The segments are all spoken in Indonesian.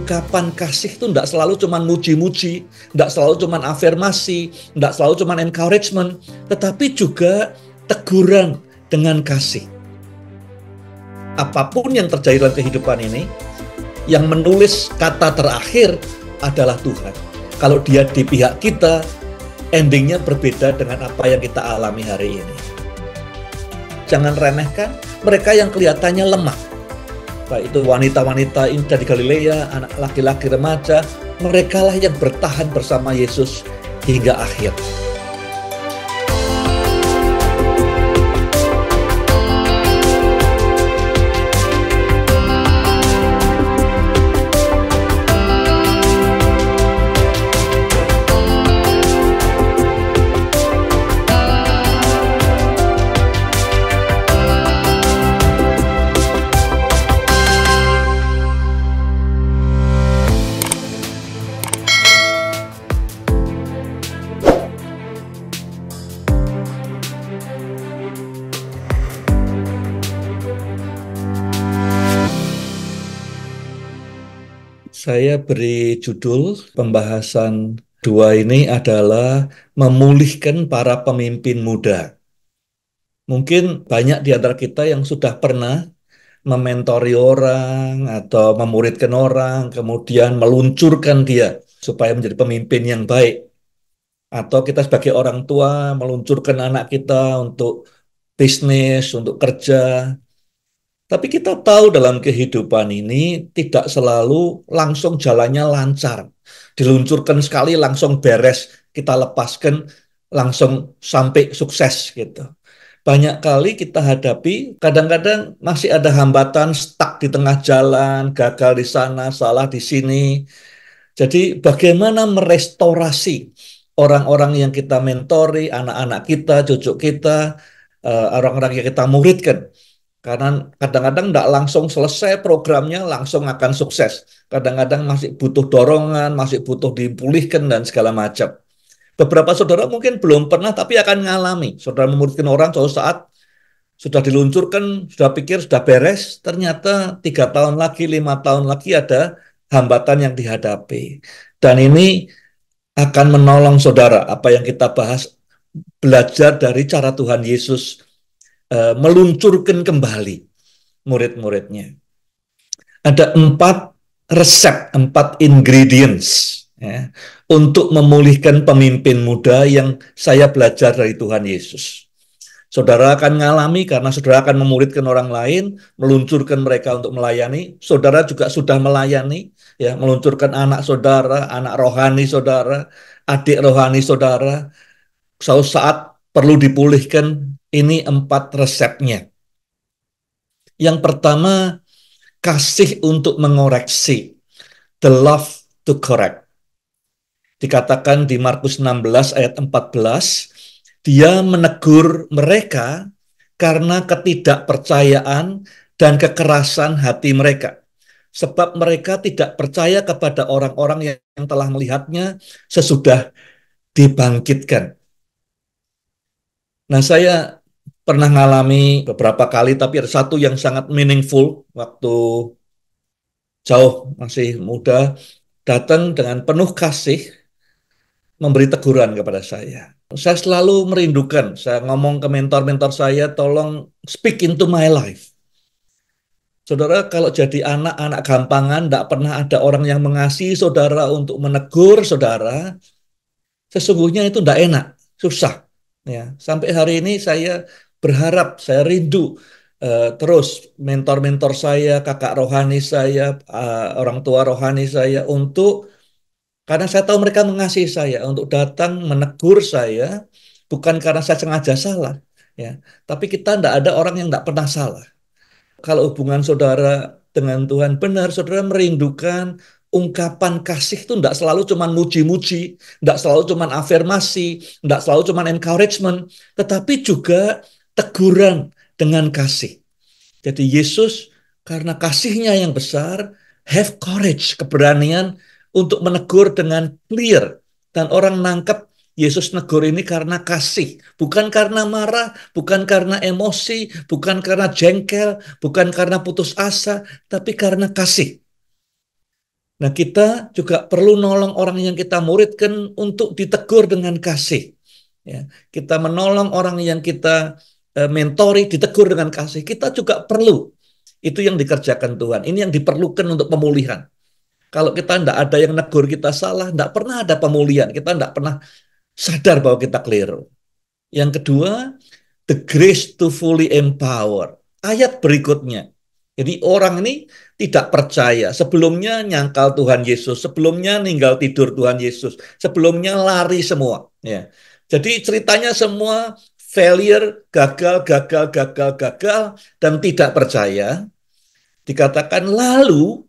ungkapan kasih itu tidak selalu cuma muji-muji, tidak selalu cuma afirmasi, tidak selalu cuma encouragement, tetapi juga teguran dengan kasih. Apapun yang terjadi dalam kehidupan ini, yang menulis kata terakhir adalah Tuhan. Kalau Dia di pihak kita, endingnya berbeda dengan apa yang kita alami hari ini. Jangan remehkan mereka yang kelihatannya lemah. Baik itu wanita-wanita indah di Galilea, anak laki-laki remaja, merekalah yang bertahan bersama Yesus hingga akhir. Saya beri judul pembahasan dua ini adalah memulihkan para pemimpin muda. Mungkin banyak di antara kita yang sudah pernah mementori orang atau memuridkan orang, kemudian meluncurkan dia supaya menjadi pemimpin yang baik. Atau kita sebagai orang tua meluncurkan anak kita untuk bisnis, untuk kerja. Tapi kita tahu dalam kehidupan ini tidak selalu langsung jalannya lancar. Diluncurkan sekali langsung beres, kita lepaskan langsung sampai sukses gitu. Banyak kali kita hadapi, kadang-kadang masih ada hambatan, stuck di tengah jalan, gagal di sana, salah di sini. Jadi bagaimana merestorasi orang-orang yang kita mentori, anak-anak kita, cucu kita, orang-orang yang kita muridkan. Karena kadang-kadang tidak langsung selesai programnya, langsung akan sukses. Kadang-kadang masih butuh dorongan, masih butuh dipulihkan dan segala macam. Beberapa saudara mungkin belum pernah, tapi akan mengalami. Saudara memuridkan orang suatu saat, sudah diluncurkan, sudah pikir, sudah beres, ternyata 3 tahun lagi, 5 tahun lagi ada hambatan yang dihadapi. Dan ini akan menolong saudara, apa yang kita bahas, belajar dari cara Tuhan Yesus meluncurkan kembali murid-muridnya. Ada 4 resep, 4 ingredients ya, untuk memulihkan pemimpin muda yang saya belajar dari Tuhan Yesus. Saudara akan mengalami karena saudara akan memuridkan orang lain, meluncurkan mereka untuk melayani. Saudara juga sudah melayani, ya, meluncurkan anak saudara, anak rohani saudara, adik rohani saudara. Suatu saat perlu dipulihkan. Ini 4 resepnya. Yang pertama, kasih untuk mengoreksi. The love to correct. Dikatakan di Markus 16 ayat 14, dia menegur mereka karena ketidakpercayaan dan kekerasan hati mereka. Sebab mereka tidak percaya kepada orang-orang yang telah melihatnya sesudah dibangkitkan. Nah, saya pernah ngalami beberapa kali, tapi ada satu yang sangat meaningful waktu jauh masih muda, datang dengan penuh kasih, memberi teguran kepada saya. Saya selalu merindukan, saya ngomong ke mentor-mentor saya, tolong speak into my life. Saudara, kalau jadi anak-anak gampangan, tidak pernah ada orang yang mengasihi saudara untuk menegur saudara, sesungguhnya itu tidak enak, susah. Ya, sampai hari ini saya berharap, saya rindu terus mentor-mentor saya, kakak rohani saya, orang tua rohani saya karena saya tahu mereka mengasihi saya untuk datang menegur saya, bukan karena saya sengaja salah, ya. Tapi kita tidak ada orang yang tidak pernah salah. Kalau hubungan saudara dengan Tuhan benar, saudara merindukan ungkapan kasih itu tidak selalu cuma muji-muji, tidak selalu cuma afirmasi, tidak selalu cuma encouragement, tetapi juga teguran dengan kasih. Jadi Yesus karena kasihnya yang besar, have courage, keberanian untuk menegur dengan clear. Dan orang nangkep Yesus negur ini karena kasih. Bukan karena marah, bukan karena emosi, bukan karena jengkel, bukan karena putus asa, tapi karena kasih. Nah, kita juga perlu nolong orang yang kita muridkan untuk ditegur dengan kasih. Ya, kita menolong orang yang kita mentori, ditegur dengan kasih. Kita juga perlu. Itu yang dikerjakan Tuhan. Ini yang diperlukan untuk pemulihan. Kalau kita tidak ada yang negur kita salah, tidak pernah ada pemulihan. Kita tidak pernah sadar bahwa kita keliru. Yang kedua, the grace to fully empower. Ayat berikutnya. Jadi orang ini tidak percaya. Sebelumnya nyangkal Tuhan Yesus. Sebelumnya ninggal tidur Tuhan Yesus. Sebelumnya lari semua. Ya. Jadi ceritanya semua failure, gagal, gagal, gagal, gagal, dan tidak percaya. Dikatakan lalu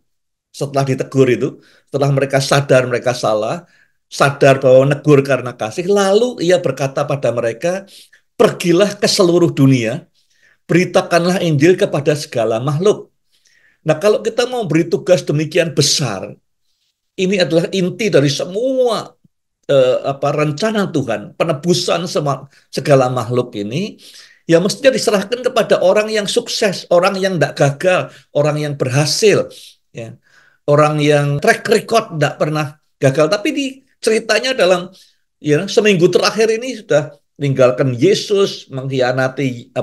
setelah ditegur itu, setelah mereka sadar mereka salah, sadar bahwa negur karena kasih, lalu ia berkata pada mereka, pergilah ke seluruh dunia, beritakanlah Injil kepada segala makhluk. Nah, kalau kita mau beri tugas demikian besar, ini adalah inti dari semua rencana Tuhan, penebusan segala makhluk ini, ya mestinya diserahkan kepada orang yang sukses, orang yang tidak gagal, orang yang berhasil, ya, orang yang track record tidak pernah gagal. Tapi di ceritanya dalam seminggu terakhir ini sudah meninggalkan Yesus, mengkhianati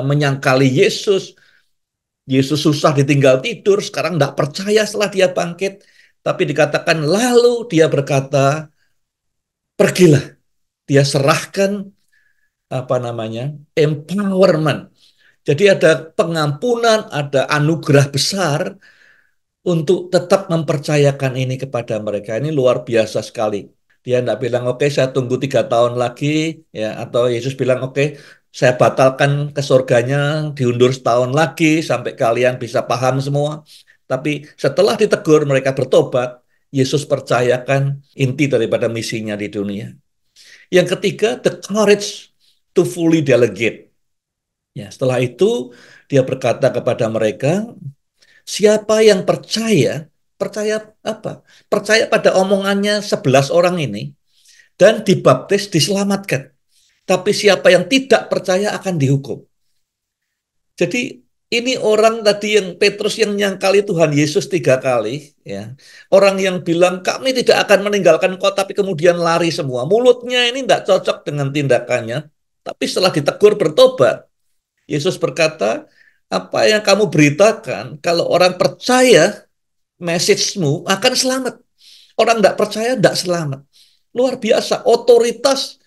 menyangkali Yesus. Yesus susah ditinggal tidur, sekarang tidak percaya setelah dia bangkit. Tapi dikatakan lalu dia berkata, pergilah. Dia serahkan empowerment. Jadi ada pengampunan, ada anugerah besar untuk tetap mempercayakan ini kepada mereka. Ini luar biasa sekali. Dia tidak bilang, oke, saya tunggu 3 tahun lagi, ya, atau Yesus bilang, oke, saya batalkan ke surganya, diundur setahun lagi sampai kalian bisa paham semua. Tapi setelah ditegur, mereka bertobat. Yesus percayakan inti daripada misinya di dunia. Yang ketiga, the courage to fully delegate. Ya, setelah itu dia berkata kepada mereka, siapa yang percaya, percaya apa? Percaya pada omongannya 11 orang ini dan dibaptis diselamatkan. Tapi siapa yang tidak percaya akan dihukum. Jadi ini orang tadi yang Petrus yang nyangkali Tuhan Yesus 3 kali, ya. Orang yang bilang kami tidak akan meninggalkan kau, tapi kemudian lari semua. Mulutnya ini tidak cocok dengan tindakannya, tapi setelah ditegur bertobat. Yesus berkata, apa yang kamu beritakan, kalau orang percaya message-mu akan selamat. Orang tidak percaya tidak selamat. Luar biasa, otoritas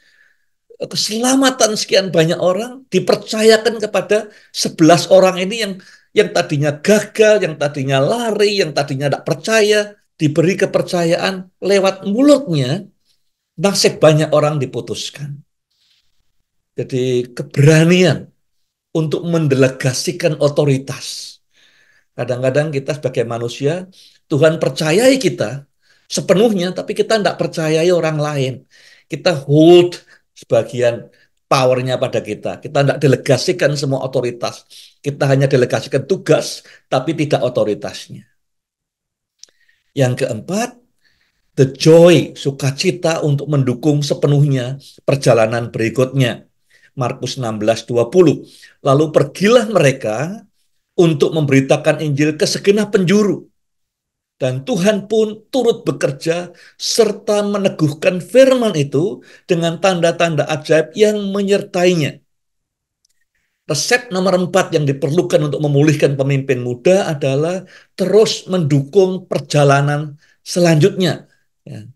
keselamatan sekian banyak orang dipercayakan kepada 11 orang ini yang tadinya gagal, yang tadinya lari, yang tadinya tidak percaya, diberi kepercayaan lewat mulutnya, nasib banyak orang diputuskan. Jadi keberanian untuk mendelegasikan otoritas. Kadang-kadang kita sebagai manusia, Tuhan percayai kita sepenuhnya, tapi kita tidak percayai orang lain. Kita hold sebagian powernya pada kita. Kita tidak delegasikan semua otoritas. Kita hanya delegasikan tugas, tapi tidak otoritasnya. Yang keempat, the joy, sukacita untuk mendukung sepenuhnya perjalanan berikutnya. Markus 16:20. Lalu pergilah mereka untuk memberitakan Injil ke segenap penjuru. Dan Tuhan pun turut bekerja serta meneguhkan firman itu dengan tanda-tanda ajaib yang menyertainya. Resep nomor 4 yang diperlukan untuk memulihkan pemimpin muda adalah terus mendukung perjalanan selanjutnya. Ya.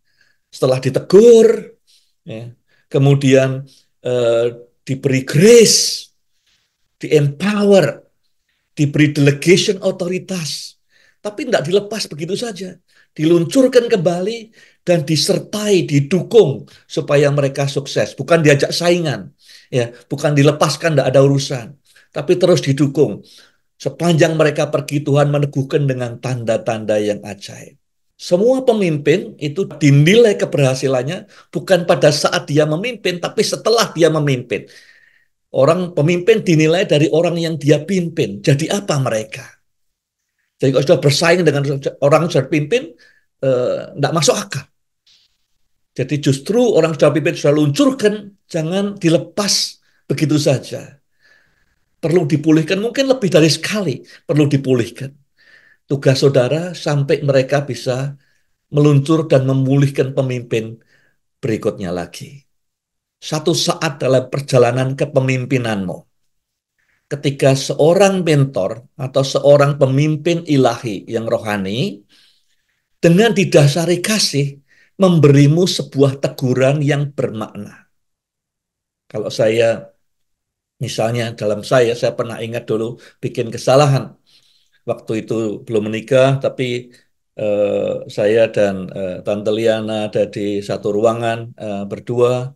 Setelah ditegur, ya, kemudian diberi grace, di-empower, diberi delegation otoritas. Tapi tidak dilepas begitu saja. Diluncurkan kembali dan disertai, didukung supaya mereka sukses. Bukan diajak saingan, ya, bukan dilepaskan, tidak ada urusan. Tapi terus didukung. Sepanjang mereka pergi, Tuhan meneguhkan dengan tanda-tanda yang ajaib. Semua pemimpin itu dinilai keberhasilannya bukan pada saat dia memimpin, tapi setelah dia memimpin. Orang pemimpin dinilai dari orang yang dia pimpin. Jadi apa mereka? Jadi kalau sudah bersaing dengan orang yang sudah pimpin, tidak masuk akal. Jadi justru orang sudah pimpin, sudah luncurkan, jangan dilepas begitu saja. Perlu dipulihkan, mungkin lebih dari sekali perlu dipulihkan. Tugas saudara sampai mereka bisa meluncur dan memulihkan pemimpin berikutnya lagi. Satu saat dalam perjalanan kepemimpinanmu, ketika seorang mentor atau seorang pemimpin ilahi yang rohani, dengan didasari kasih, memberimu sebuah teguran yang bermakna. Kalau saya, misalnya dalam saya pernah ingat dulu bikin kesalahan. Waktu itu belum menikah, tapi saya dan Tante Liana ada di satu ruangan berdua.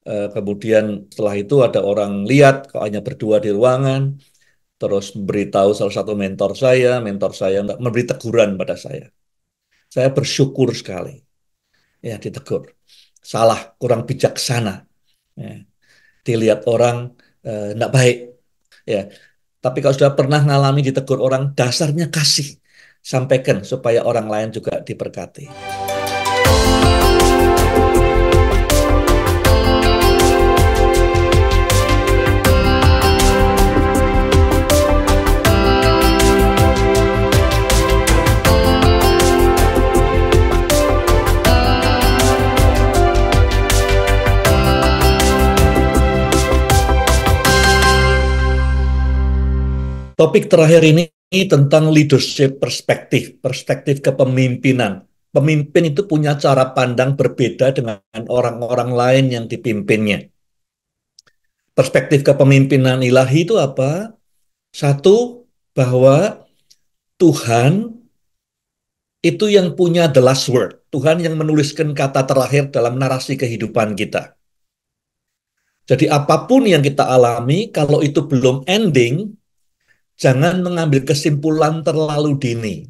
Kemudian setelah itu ada orang lihat kok hanya berdua di ruangan, terus memberitahu salah satu mentor saya nggak memberi teguran pada saya. Saya bersyukur sekali, ya ditegur. Salah, kurang bijaksana. Ya. Dilihat orang nggak baik. Ya. Tapi kalau sudah pernah ngalami ditegur orang, dasarnya kasih. Sampaikan supaya orang lain juga diberkati. Topik terakhir ini tentang leadership perspektif, perspektif kepemimpinan. Pemimpin itu punya cara pandang berbeda dengan orang-orang lain yang dipimpinnya. Perspektif kepemimpinan ilahi itu apa? Satu, bahwa Tuhan itu yang punya the last word. Tuhan yang menuliskan kata terakhir dalam narasi kehidupan kita. Jadi apapun yang kita alami, kalau itu belum ending, jangan mengambil kesimpulan terlalu dini.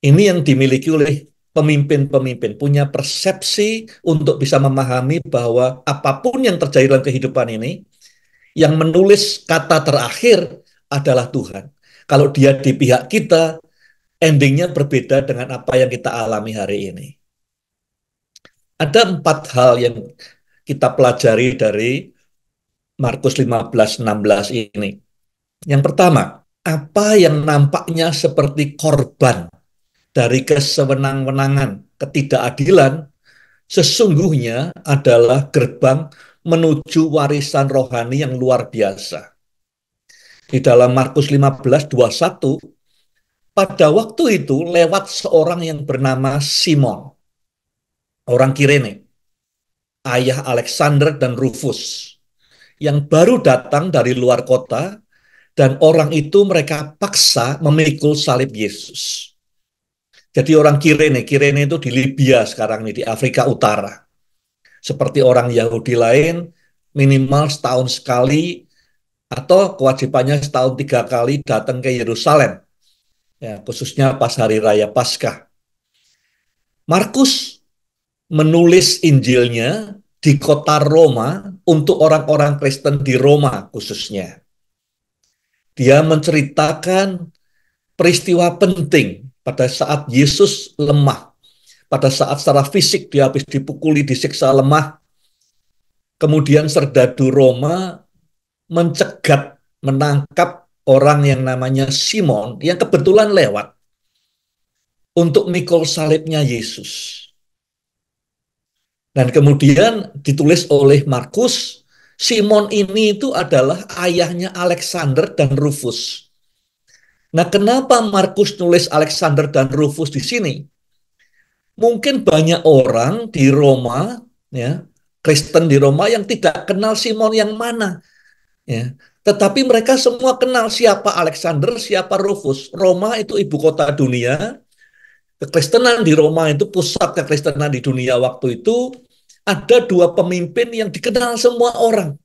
Ini yang dimiliki oleh pemimpin-pemimpin, punya persepsi untuk bisa memahami bahwa apapun yang terjadi dalam kehidupan ini, yang menulis kata terakhir adalah Tuhan. Kalau dia di pihak kita, endingnya berbeda dengan apa yang kita alami hari ini. Ada 4 hal yang kita pelajari dari Markus 15:16 ini. Yang pertama, apa yang nampaknya seperti korban dari kesewenang-wenangan, ketidakadilan, sesungguhnya adalah gerbang menuju warisan rohani yang luar biasa. Di dalam Markus 15:21, pada waktu itu lewat seorang yang bernama Simon, orang Kirene, ayah Alexander dan Rufus, yang baru datang dari luar kota, dan orang itu mereka paksa memikul salib Yesus. Jadi orang Kirene itu di Libya sekarang ini, di Afrika Utara. Seperti orang Yahudi lain, minimal setahun sekali, atau kewajibannya setahun 3 kali datang ke Yerusalem. Ya, khususnya pas hari raya Paskah. Markus menulis Injilnya di kota Roma untuk orang-orang Kristen di Roma khususnya. Dia menceritakan peristiwa penting pada saat Yesus lemah. Pada saat secara fisik dia habis dipukuli, disiksa lemah. Kemudian serdadu Roma mencegat, menangkap orang yang namanya Simon, yang kebetulan lewat, untuk mikul salibnya Yesus. Dan kemudian ditulis oleh Markus, Simon ini itu adalah ayahnya Alexander dan Rufus. Nah, kenapa Markus nulis Alexander dan Rufus di sini? Mungkin banyak orang di Roma, ya, Kristen di Roma yang tidak kenal Simon yang mana, ya. Tetapi mereka semua kenal siapa Alexander, siapa Rufus. Roma itu ibu kota dunia. Kekristenan di Roma itu pusat kekristenan di dunia waktu itu. Ada 2 pemimpin yang dikenal semua orang.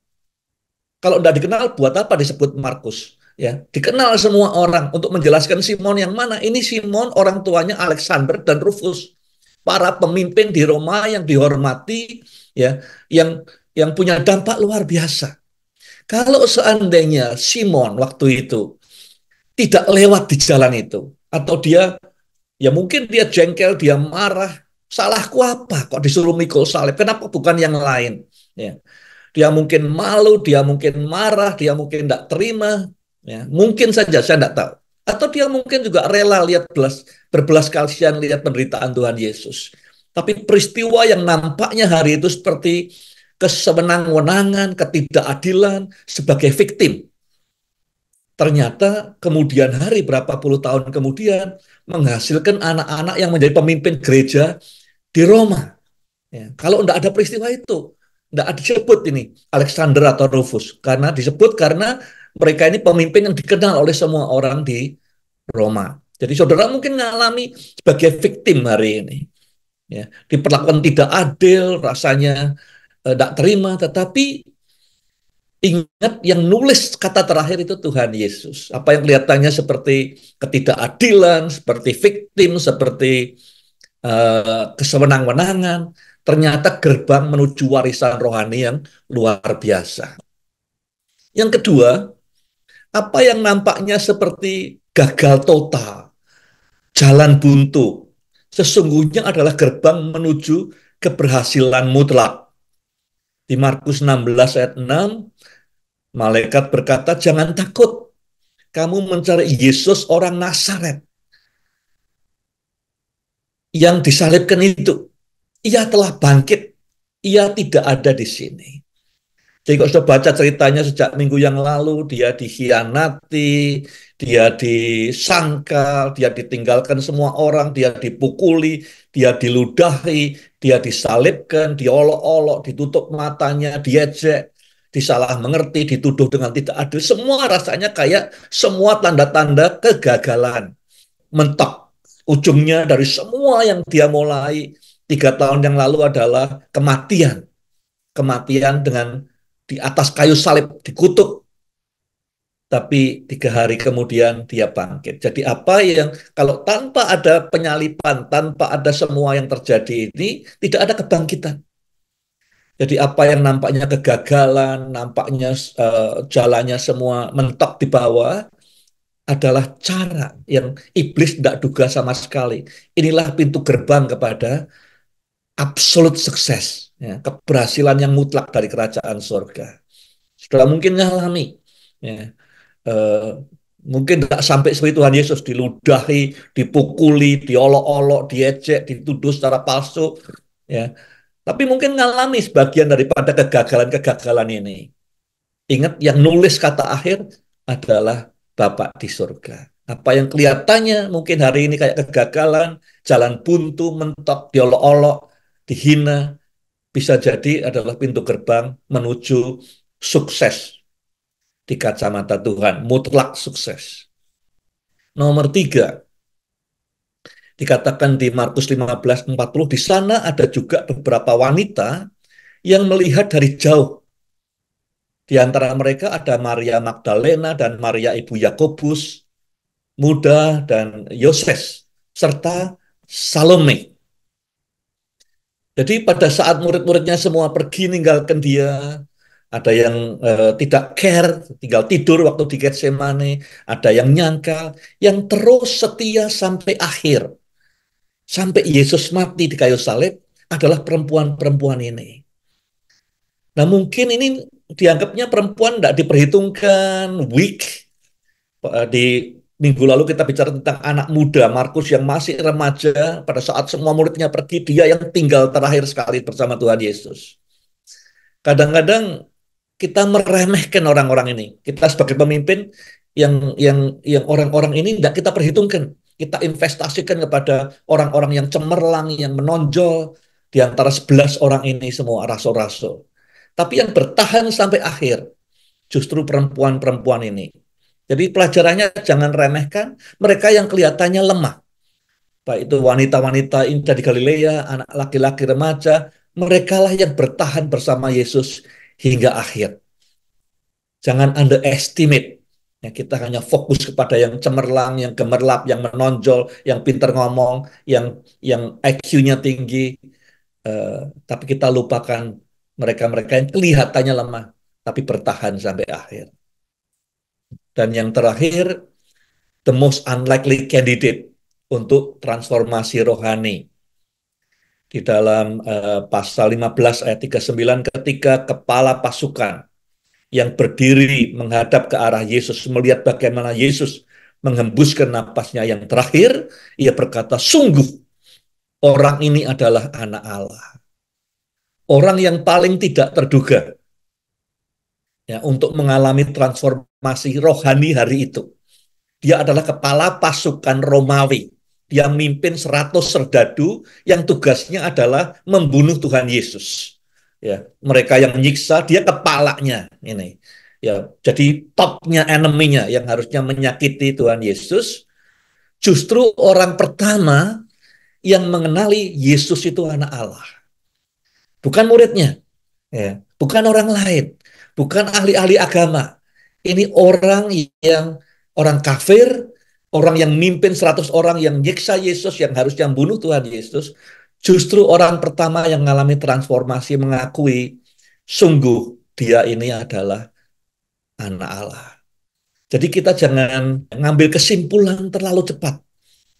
Kalau tidak dikenal, buat apa disebut Markus? Ya, dikenal semua orang untuk menjelaskan Simon yang mana. Ini Simon, orang tuanya Alexander dan Rufus, para pemimpin di Roma yang dihormati, ya, yang punya dampak luar biasa. Kalau seandainya Simon waktu itu tidak lewat di jalan itu, atau dia, ya mungkin dia jengkel, dia marah, salahku apa kok disuruh mikul salib, kenapa bukan yang lain, ya. Dia mungkin malu, dia mungkin marah, dia mungkin tidak terima, ya. Mungkin saja, saya tidak tahu. Atau dia mungkin juga rela berbelas kasihan lihat penderitaan Tuhan Yesus. Tapi peristiwa yang nampaknya hari itu seperti kesewenang-wenangan, ketidakadilan sebagai victim. Ternyata kemudian hari, berapa puluh tahun kemudian, menghasilkan anak-anak yang menjadi pemimpin gereja di Roma. Ya, kalau tidak ada peristiwa itu, tidak ada disebut ini Alexander atau Rufus, karena disebut karena mereka ini pemimpin yang dikenal oleh semua orang di Roma. Jadi saudara mungkin mengalami sebagai victim hari ini, ya, diperlakukan tidak adil, rasanya tidak terima, tetapi ingat yang nulis kata terakhir itu Tuhan Yesus. Apa yang kelihatannya seperti ketidakadilan, seperti victim, seperti kesewenang-wenangan, ternyata gerbang menuju warisan rohani yang luar biasa. Yang kedua, apa yang nampaknya seperti gagal total, jalan buntu, sesungguhnya adalah gerbang menuju keberhasilan mutlak. Di Markus 16 ayat 6, malaikat berkata, jangan takut, kamu mencari Yesus orang Nazaret yang disalibkan itu. Ia telah bangkit, ia tidak ada di sini. Jadi kalau sudah baca ceritanya sejak minggu yang lalu, dia dikhianati, dia disangkal, dia ditinggalkan semua orang, dia dipukuli, dia diludahi, dia disalibkan, diolok-olok, ditutup matanya, diejek, disalah mengerti, dituduh dengan tidak adil. Semua rasanya kayak semua tanda-tanda kegagalan. Mentok. Ujungnya dari semua yang dia mulai 3 tahun yang lalu adalah kematian. Kematian dengan di atas kayu salib dikutuk, tapi 3 hari kemudian dia bangkit. Jadi apa yang kalau tanpa ada penyalipan, tanpa ada semua yang terjadi ini, tidak ada kebangkitan. Jadi apa yang nampaknya kegagalan, nampaknya jalannya semua mentok di bawah, adalah cara yang iblis tidak duga sama sekali. Inilah pintu gerbang kepada absolute sukses, ya, keberhasilan yang mutlak dari kerajaan surga. Sudah mungkin mengalami, ya, eh, mungkin tidak sampai seperti Tuhan Yesus diludahi, dipukuli, diolok-olok, diejek, dituduh secara palsu, ya. Tapi mungkin mengalami sebagian daripada kegagalan-kegagalan ini. Ingat, yang nulis kata akhir adalah Bapak di surga. Apa yang kelihatannya mungkin hari ini kayak kegagalan, jalan buntu, mentok, diolok-olok, dihina, bisa jadi adalah pintu gerbang menuju sukses di kacamata Tuhan, mutlak sukses. Nomor 3, dikatakan di Markus 15:40, di sana ada juga beberapa wanita yang melihat dari jauh. Di antara mereka ada Maria Magdalena dan Maria ibu Yakobus, Muda dan Yoses, serta Salome. Jadi pada saat murid-muridnya semua pergi ninggalkan dia, ada yang tidak care, tinggal tidur waktu di Getsemane, ada yang nyangkal, yang terus setia sampai akhir. Sampai Yesus mati di kayu salib adalah perempuan-perempuan ini. Nah mungkin ini dianggapnya perempuan tidak diperhitungkan, weak. Di minggu lalu kita bicara tentang anak muda, Markus yang masih remaja, pada saat semua muridnya pergi, dia yang tinggal terakhir sekali bersama Tuhan Yesus. Kadang-kadang kita meremehkan orang-orang ini. Kita sebagai pemimpin yang orang-orang ini tidak kita perhitungkan. Kita investasikan kepada orang-orang yang cemerlang, yang menonjol di antara 11 orang ini semua rasul-rasul. Tapi yang bertahan sampai akhir justru perempuan-perempuan ini. Jadi pelajarannya jangan remehkan mereka yang kelihatannya lemah. Baik itu wanita-wanita indah di Galilea, anak laki-laki remaja, merekalah yang bertahan bersama Yesus hingga akhir. Jangan underestimate. Ya, kita hanya fokus kepada yang cemerlang, yang gemerlap, yang menonjol, yang pintar ngomong, yang IQ-nya tinggi. Tapi kita lupakan mereka-mereka yang kelihatannya lemah, tapi bertahan sampai akhir. Dan yang terakhir, the most unlikely candidate untuk transformasi rohani. Di dalam pasal 15 ayat 39, ketika kepala pasukan yang berdiri menghadap ke arah Yesus, melihat bagaimana Yesus menghembuskan napasnya yang terakhir, ia berkata, sungguh orang ini adalah anak Allah. Orang yang paling tidak terduga ya, untuk mengalami transformasi rohani hari itu. Dia adalah kepala pasukan Romawi. Dia mimpin 100 serdadu yang tugasnya adalah membunuh Tuhan Yesus. Ya, mereka yang menyiksa, dia kepalanya ini. Ya, jadi topnya enemy-nya yang harusnya menyakiti Tuhan Yesus, justru orang pertama yang mengenali Yesus itu anak Allah. Bukan muridnya, ya, bukan orang lain, bukan ahli-ahli agama. Ini orang kafir, orang yang mimpin 100 orang yang nyiksa Yesus, yang harusnya membunuh Tuhan Yesus. Justru orang pertama yang mengalami transformasi mengakui, sungguh dia ini adalah anak Allah. Jadi kita jangan ngambil kesimpulan terlalu cepat.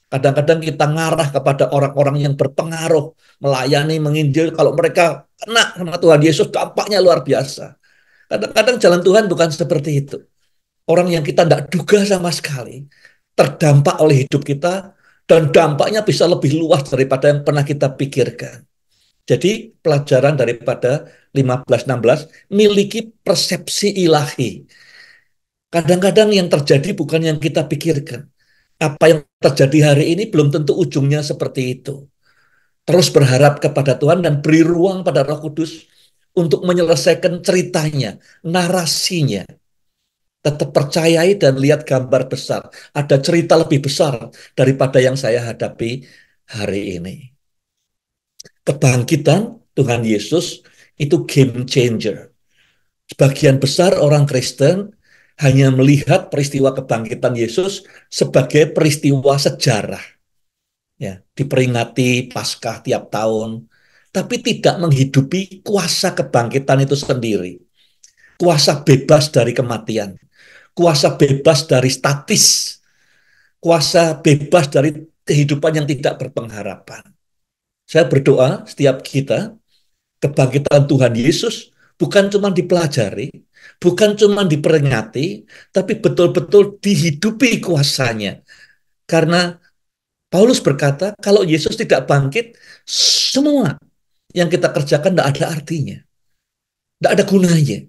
Kadang-kadang kita ngarah kepada orang-orang yang berpengaruh, melayani, menginjil. Kalau mereka kena sama Tuhan Yesus, dampaknya luar biasa. Kadang-kadang jalan Tuhan bukan seperti itu. Orang yang kita tidak duga sama sekali, terdampak oleh hidup kita, dan dampaknya bisa lebih luas daripada yang pernah kita pikirkan. Jadi pelajaran daripada 15-16, miliki persepsi ilahi. Kadang-kadang yang terjadi bukan yang kita pikirkan. Apa yang terjadi hari ini belum tentu ujungnya seperti itu. Terus berharap kepada Tuhan dan beri ruang pada Roh Kudus untuk menyelesaikan ceritanya, narasinya. Tetap percayai dan lihat gambar besar. Ada cerita lebih besar daripada yang saya hadapi hari ini. Kebangkitan Tuhan Yesus itu game changer. Sebagian besar orang Kristen hanya melihat peristiwa kebangkitan Yesus sebagai peristiwa sejarah. Ya, diperingati Paskah tiap tahun, tapi tidak menghidupi kuasa kebangkitan itu sendiri. Kuasa bebas dari kematian, kuasa bebas dari statis, kuasa bebas dari kehidupan yang tidak berpengharapan. Saya berdoa setiap kita, kebangkitan Tuhan Yesus bukan cuma dipelajari, bukan cuma diperingati, tapi betul-betul dihidupi kuasanya. Karena Paulus berkata, kalau Yesus tidak bangkit, semua yang kita kerjakan tidak ada artinya. Tidak ada gunanya.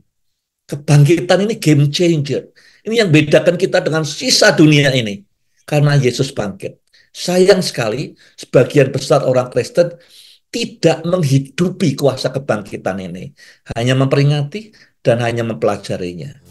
Kebangkitan ini game changer. Ini yang bedakan kita dengan sisa dunia ini. Karena Yesus bangkit. Sayang sekali, sebagian besar orang Kristen tidak menghidupi kuasa kebangkitan ini. Hanya memperingati dan hanya mempelajarinya.